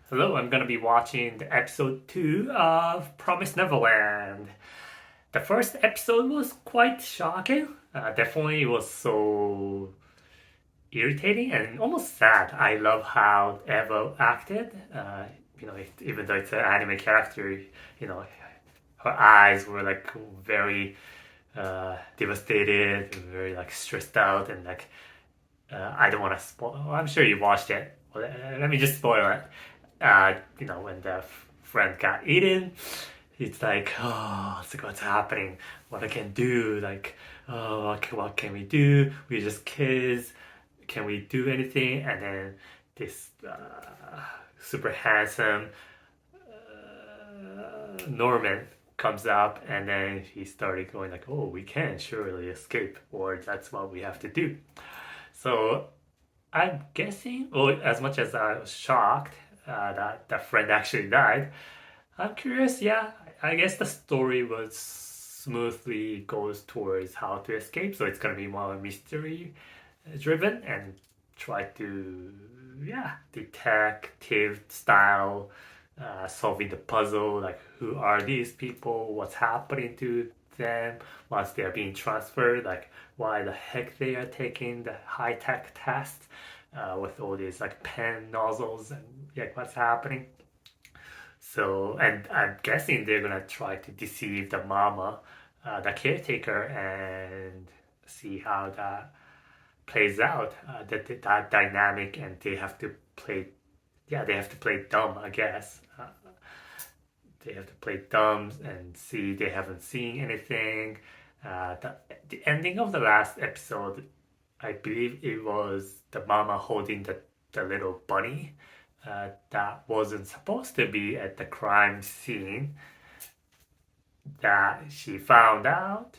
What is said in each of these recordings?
Hello, I'm gonna be watching the episode 2 of Promised Neverland. The first episode was quite shocking. Definitely it was so irritating and almost sad. I love how Eva acted. Even though it's an anime character, you know, her eyes were like very devastated, very like stressed out, and like I don't want to spoil. I'm sure you watched it. Well, let me just spoil it. When the friend got eaten, it's like, oh, it's like, what's happening? What I can do? Like, oh, what can we do? We're just kids. Can we do anything? And then this super handsome Norman comes up, and then he started going like, oh, we can surely escape, or that's what we have to do. So I'm guessing, well, as much as I was shocked that that friend actually died, I'm curious. Yeah, I guess the story was smoothly goes towards how to escape, so it's gonna be more mystery driven and try to, yeah, detective style, solving the puzzle, like who are these people, what's happening to them once they're being transferred, like why the heck they are taking the high tech test with all these like pen nozzles and like what's happening. So, and I'm guessing they're gonna try to deceive the mama, the caretaker, and see how that plays out. That dynamic, and they have to play. Yeah, they have to play dumb, I guess. They have to play dumb and see they haven't seen anything. The ending of the last episode, I believe it was the mama holding the little bunny that wasn't supposed to be at the crime scene, that she found out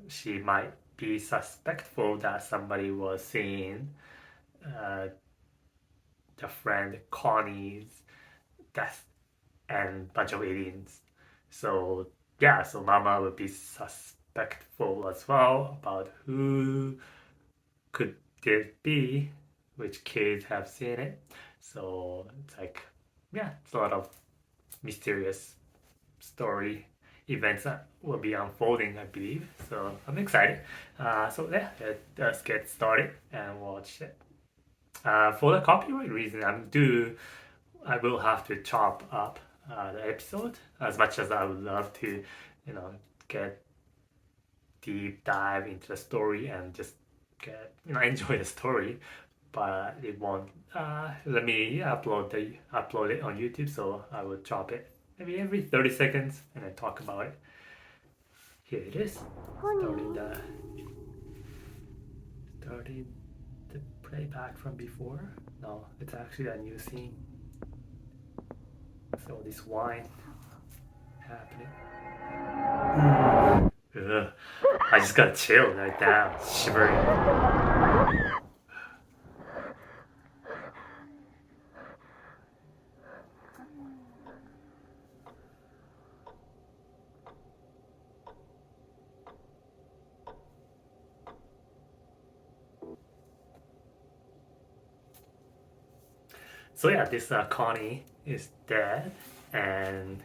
she might be suspectful that somebody was seeing uh, the friend Connie's death and bunch of aliens. So yeah, so Mama would be suspectful as well about who could it be, which kids have seen it. So it's like, yeah, it's a lot of mysterious story events that will be unfolding, I believe. So I'm excited. So yeah, let's get started and watch it. For the copyright reason, I will have to chop up the episode as much as I would love to, get deep dive into the story and just enjoy the story. But it won't let me upload it on YouTube, so I will chop it maybe every 30 seconds and then talk about it. Here it is. Starting the playback from before. No, it's actually a new scene. So this wine happening. Ugh. I just got chilled right now, shivering. So yeah, this Connie is dead, and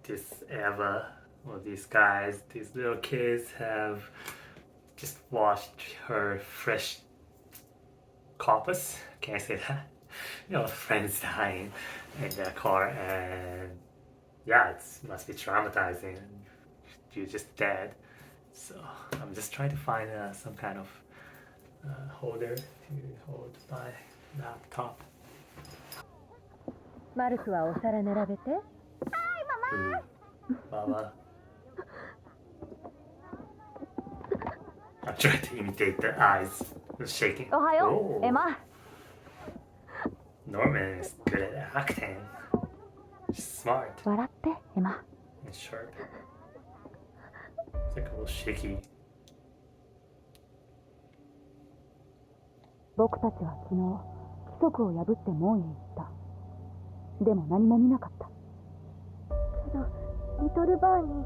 this Eva, well, these guys, these little kids have just watched her fresh corpus. Can I say that? Friends dying in their car, and yeah, it must be traumatizing. You're just dead. So I'm just trying to find some kind of holder to hold my laptop. マルクはお皿並べて。Mama. I'm trying to imitate the eyes shaking. おはよう、エマ。Norman is good at acting. She's smart 笑って、エマ。and sharp. It's like a little shaky. 僕たちは昨日規則を破って門へ行った。でも何も見なかった。けどリトルバーに。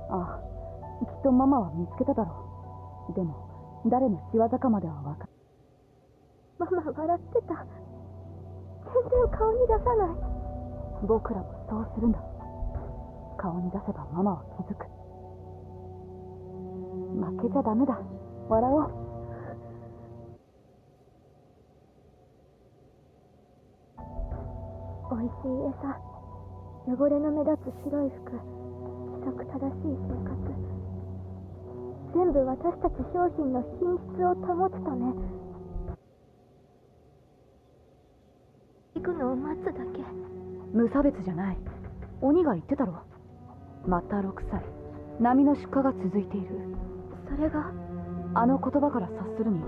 ああ、きっとママは見つけただろう。でも誰の仕業かまでは分かる。ママ笑ってた。然顔に出さない。僕らもそうするんだ。顔に出せばママは気づく。負けちゃダメだ。笑おう。おいしい餌、汚れの目立つ白い服、規則正しい生活、全部私たち商品の品質を保つため。行くのを待つだけ。無差別じゃない。鬼が言ってたろ。また6歳、波の出荷が続いている。それがあの言葉から察するに、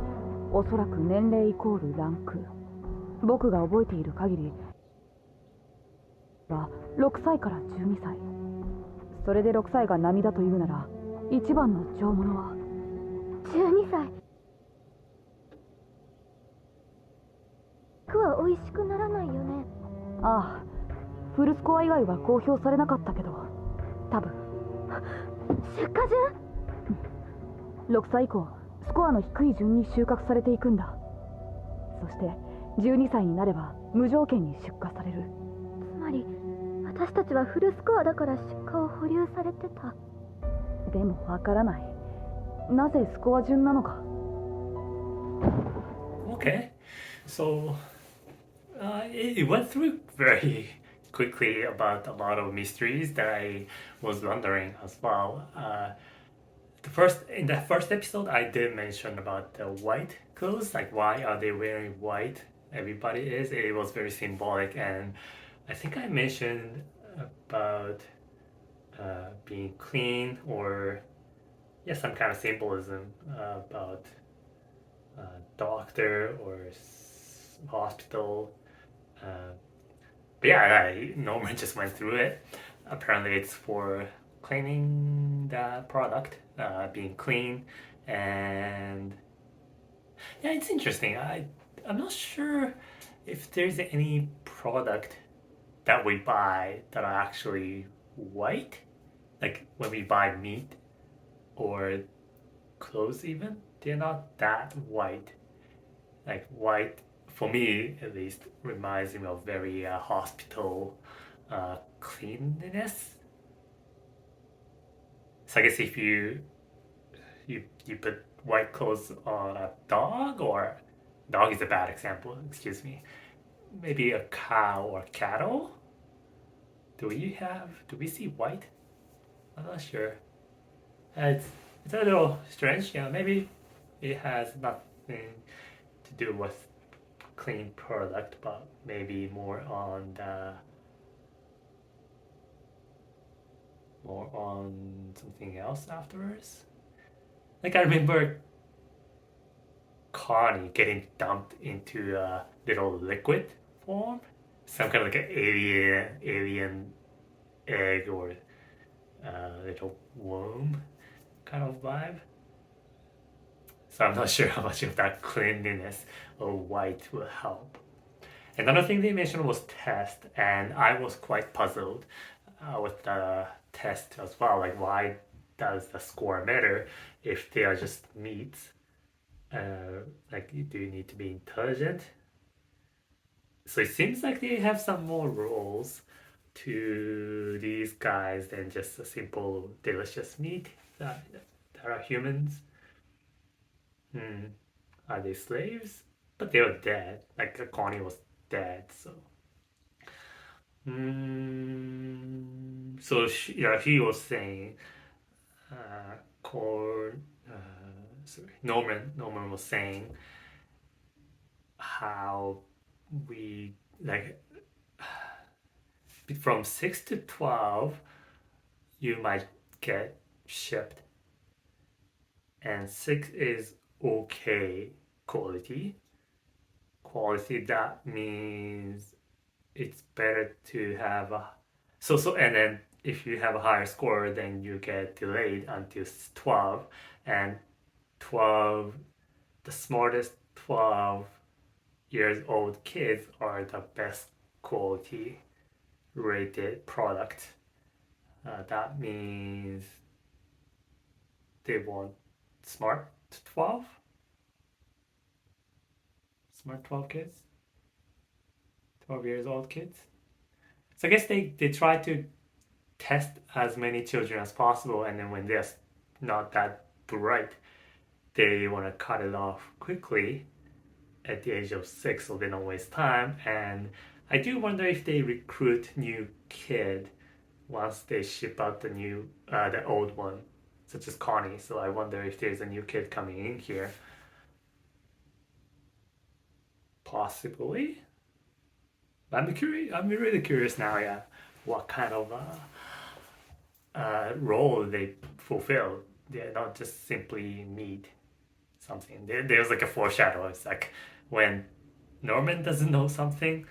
おそらく年齢イコールランク。僕が覚えている限りは6歳から12歳。それで6歳が波だというなら、一番の上物は12歳。服は美味しくならないよね。ああ、フルスコア以外は公表されなかったけど、多分出荷順。6歳以降、スコアの低い順に収穫されていくんだ。そして12歳になれば無条件に出荷される。つまり私たちはフルスコアだから出荷を保留されてた。でもわからない。なぜスコア順なのか。Okay, so it went through very quickly about a lot of mysteries that I was wondering as well. In the first episode, I did mention about the white clothes, like why are they wearing white? Everybody is. It was very symbolic, and I think I mentioned about being clean or yeah, some kind of symbolism about doctor or hospital. Uh, but yeah, Norman just went through it. Apparently, it's for cleaning the product, being clean, and yeah, it's interesting. I'm not sure if there's any product that we buy that are actually white, like when we buy meat or clothes even, they're not that white. Like white, for me at least, reminds me of very hospital cleanliness. So I guess if you put white clothes on a dog, or dog is a bad example, excuse me, maybe a cow or cattle. Do we see white? I'm not sure. It's a little strange, maybe it has nothing to do with clean product, but maybe more on something else afterwards. Like I remember Connie getting dumped into a little liquid form, some kind of like an alien egg or little worm kind of vibe. So I'm not sure how much of that cleanliness or white will help. Another thing they mentioned was test, and I was quite puzzled with the test as well. Like, why does the score matter if they are just meats? Like, do you need to be intelligent? So it seems like they have some more rules to these guys than just a simple delicious meat that are humans. Hmm. Are they slaves? But they were dead. Like Connie was dead, so. So he was saying, Corn, sorry, Norman was saying how we like from 6 to 12 you might get shipped, and 6 is okay quality. Quality, that means it's better to have a and then if you have a higher score, then you get delayed until 12, and 12, the smartest 12 years old kids are the best quality rated product. That means they want smart 12 smart 12 kids 12 years old kids. So I guess they try to test as many children as possible, and then when they're not that bright, they want to cut it off quickly at the age of 6 so they don't waste time. And I do wonder if they recruit new kid once they ship out the old one, such as Connie. So I wonder if there's a new kid coming in here. Possibly. I'm curious. I'm really curious now. Yeah, what kind of role they fulfill. They don't just simply need something. There's like a foreshadow. It's like when Norman doesn't know something,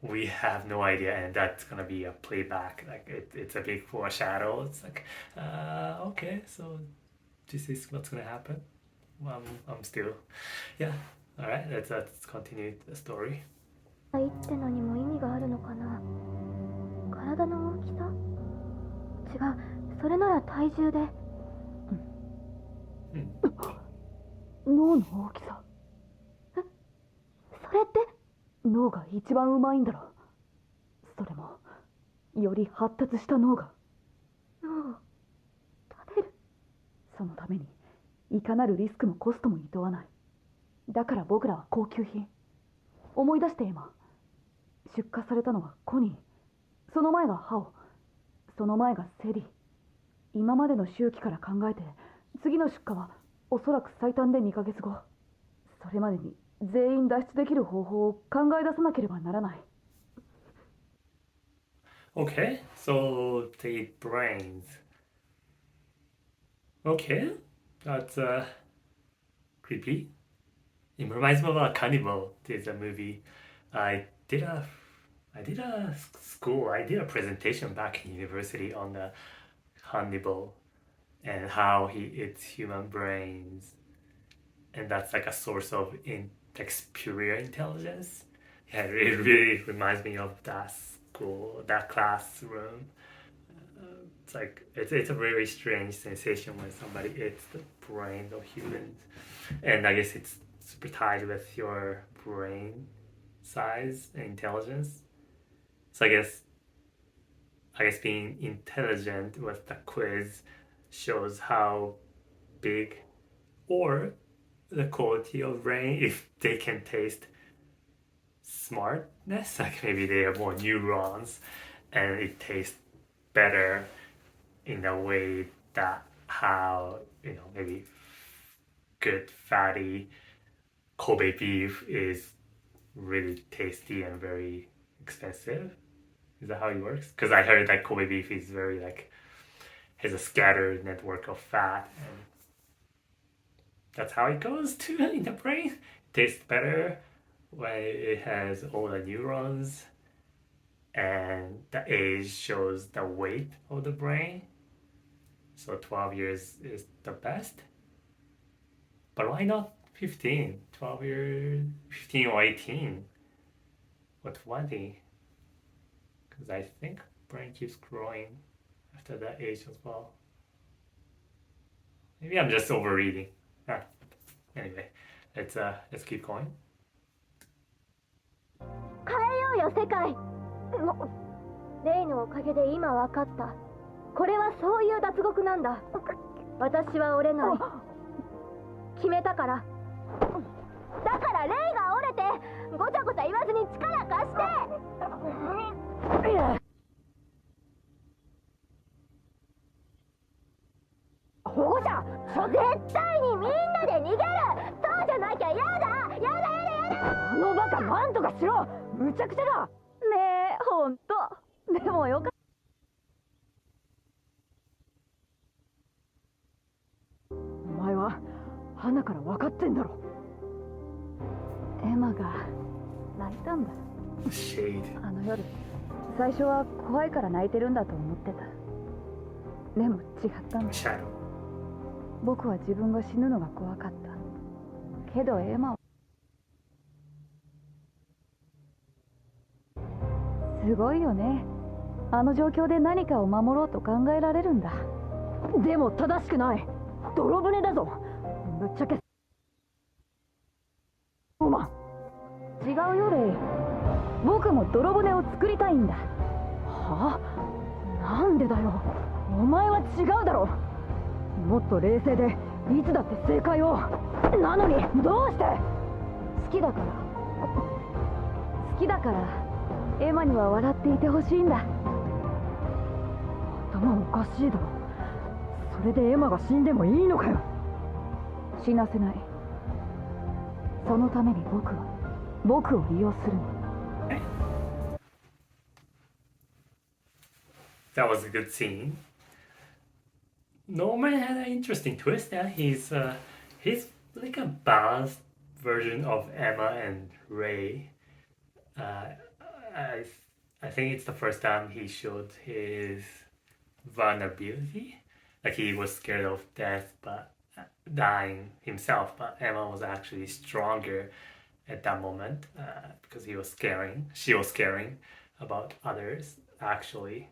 we have no idea, and that's gonna be a playback. Like it's a big foreshadow. It's like, okay, so this is what's gonna happen. I'm still, yeah. All right, let's continue the story. 言ってのにも意味があるのかな。体の大きさ？違う、それなら体重で。脳の大きさ。え、それって脳が一番うまいんだろ。それもより発達した脳が。脳を食べる。そのためにいかなるリスクもコストも厭わない。だから僕らは高級品。思い出して今。出荷されたのはコニー、その前がハオ、その前がセリー。今までの周期から考えて次の出荷はおそらく最短で2ヶ月後。それまでに全員脱出できる方法を考え出さなければならない。 Okay, so they eat brains. Okay, that's creepy. It reminds me of a Cannibal. There's a movie. I did a I did a presentation back in university on the Hannibal and how he eats human brains, and that's like a source of like superior intelligence. Yeah, it really reminds me of that school, that classroom. It's like it's a very strange sensation when somebody eats the brain of humans, and I guess it's super tied with your brain size and intelligence. So I guess being intelligent with the quiz shows how big or the quality of brain if they can taste smartness, like maybe they have more neurons and it tastes better in a way that how maybe good fatty Kobe beef is really tasty and very expensive. Is that how it works? Because I heard that Kobe beef is very has a scattered network of fat, and that's how it goes too in the brain. It tastes better when it has all the neurons, and the age shows the weight of the brain. So 12 years is the best. But why not 15? 12 years, 15 or 18 or 20? Because I think brain keeps growing after that age as well. Maybe I'm just overreading. Anyway, let's keep going. 変えようよ世界。レイのおかげで今わかった。これはそういう脱獄なんだ。私は折れない。決めたから。だからレイが折れてごちゃごちゃ言わずに力貸して。保護者、絶対にみんなで逃げる。そうじゃなきゃやだ。やだやだやだ。あのバカなんとかしろ。むちゃくちゃだ。ねえ、ほんと。でもよかった。お前は花から分かってんだろ。エマが泣いたんだ。あの夜、最初は怖いから泣いてるんだと思ってた。でも違ったんだ。僕は自分が死ぬのが怖かった。けどエマはすごいよね。あの状況で何かを守ろうと考えられるんだ。でも正しくない。泥船だぞ。ぶっちゃけおまん。違うよレイ。僕も泥船を作りたいんだ。はあ？なんでだよ。お前は違うだろ。もっと冷静でいつだって正解を。なのにどうして？好きだから。好きだからエマには笑っていてほしいんだ。頭おかしいだろ。それでエマが死んでもいいのかよ。死なせない。そのために僕を利用するの。That was a good scene. Norman had an interesting twist there. He's like a balanced version of Emma and Ray. Uh, I I think it's the first time he showed his vulnerability. Like he was scared of death, but dying himself. But Emma was actually stronger at that moment because he was scaring. She was caring about others actually.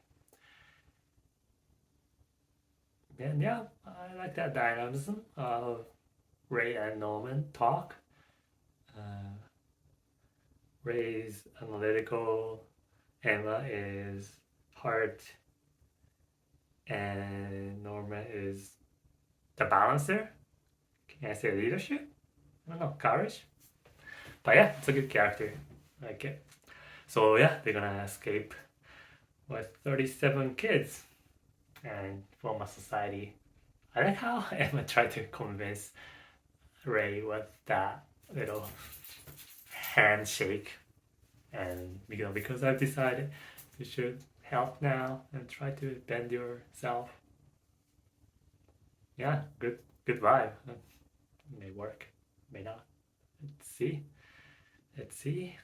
And yeah, I like that dynamism of Ray and Norman talk. Uh, Ray's analytical, Emma is heart, and Norman is the balancer. Can I say leadership? I don't know, courage. But yeah, it's a good character. I like it. So yeah, they're gonna escape with 37 kids and form a society. I like how Emma tried to convince Ray with that little handshake, and because I've decided you should help now and try to bend yourself. Yeah, good vibe. May work, may not. Let's see. Let's see.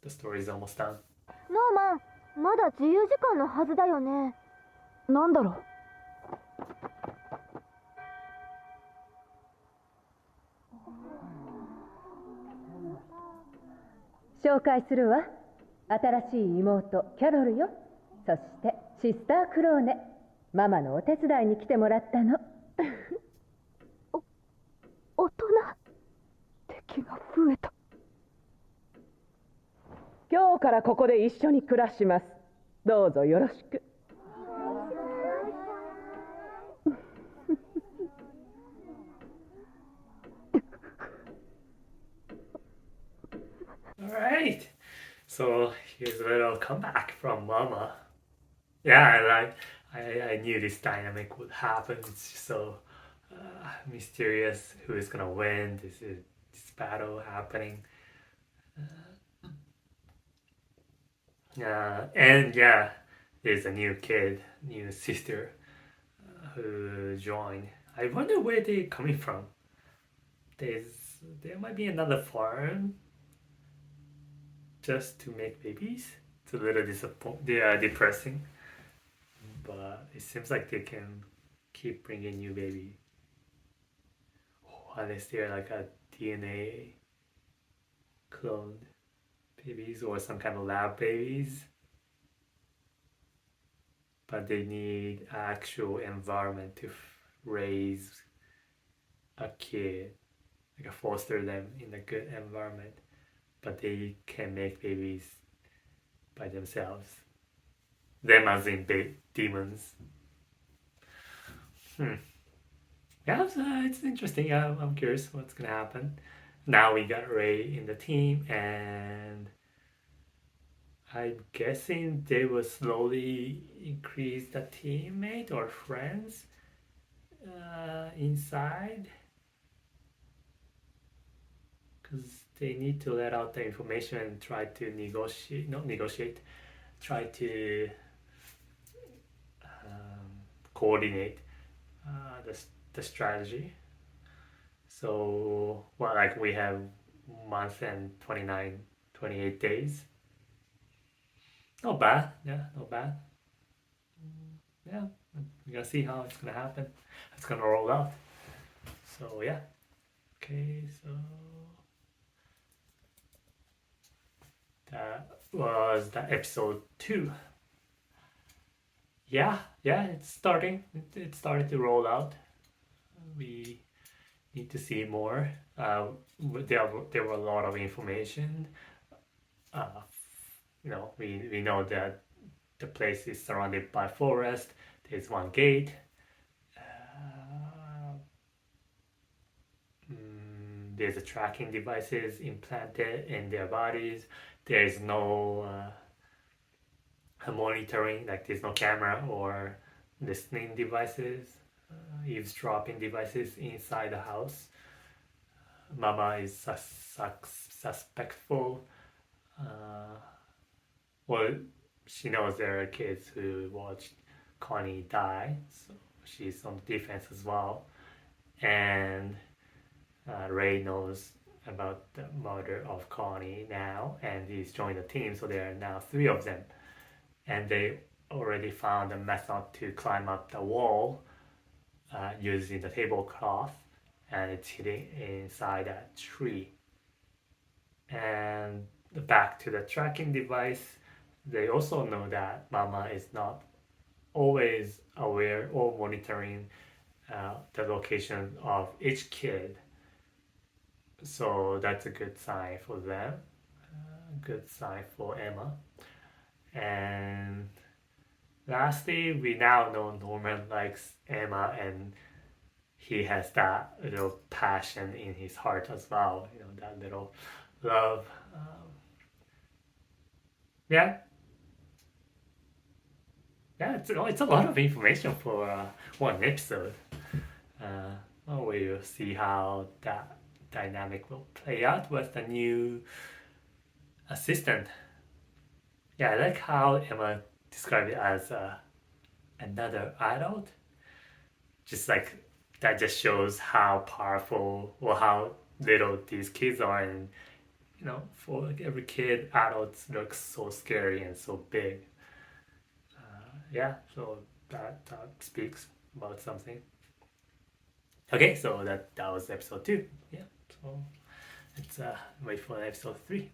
The story's almost done. ノーマン、まだ自由時間のはずだよね。なんだろう。紹介するわ。新しい妹キャロルよ。そしてシスタークローネ。ママのお手伝いに来てもらったの。大人。敵が増えた。今日からここで一緒に暮らします。どうぞよろしく。Alright. So here's a little comeback from Mama. Yeah, I knew this dynamic would happen. It's just so mysterious who is gonna win. This battle happening. And yeah, there's a new kid, new sister who joined. I wonder where they're coming from. There might be another farm just to make babies. It's a little depressing, but it seems like they can keep bringing new baby. Unless they're like a DNA cloned babies or some kind of lab babies, but they need actual environment to raise a kid, like foster them in a good environment, but they can make babies by themselves. Them as in demons. Yeah, it's interesting. I'm curious what's gonna happen. Now we got Ray in the team, and I'm guessing they will slowly increase the teammate or friends inside, because they need to let out the information and try to try to coordinate the strategy. So, well, like we have month and 28 days. Not bad, yeah, not bad. Yeah, we're gonna see how it's gonna happen. It's gonna roll out. So yeah. Okay, so that was the episode 2. Yeah, it's starting. It started to roll out. We need to see more. There were a lot of information we know that the place is surrounded by forest. There's one gate. There's a tracking devices implanted in their bodies. There's no monitoring, like there's no camera or listening devices, eavesdropping devices inside the house. Mama is suspectful. Well, she knows there are kids who watched Connie die, so she's on the defense as well. And Ray knows about the murder of Connie now, and he's joined the team, so there are now 3 of them. And they already found a method to climb up the wall using the tablecloth, and it's hidden inside a tree. And back to the tracking device, they also know that Mama is not always aware or monitoring the location of each kid. So that's a good sign for them, good sign for Emma. And lastly, we now know Norman likes Emma, and he has that little passion in his heart as well, that little love. Yeah, it's a lot of information for one episode. Well, we'll see how that dynamic will play out with the new assistant. Yeah, I like how Emma described it as another adult. Just like that just shows how powerful or how little these kids are, and for like every kid, adults look so scary and so big. So that speaks about something. Okay, so that was episode 2. Yeah, so let's wait for episode 3.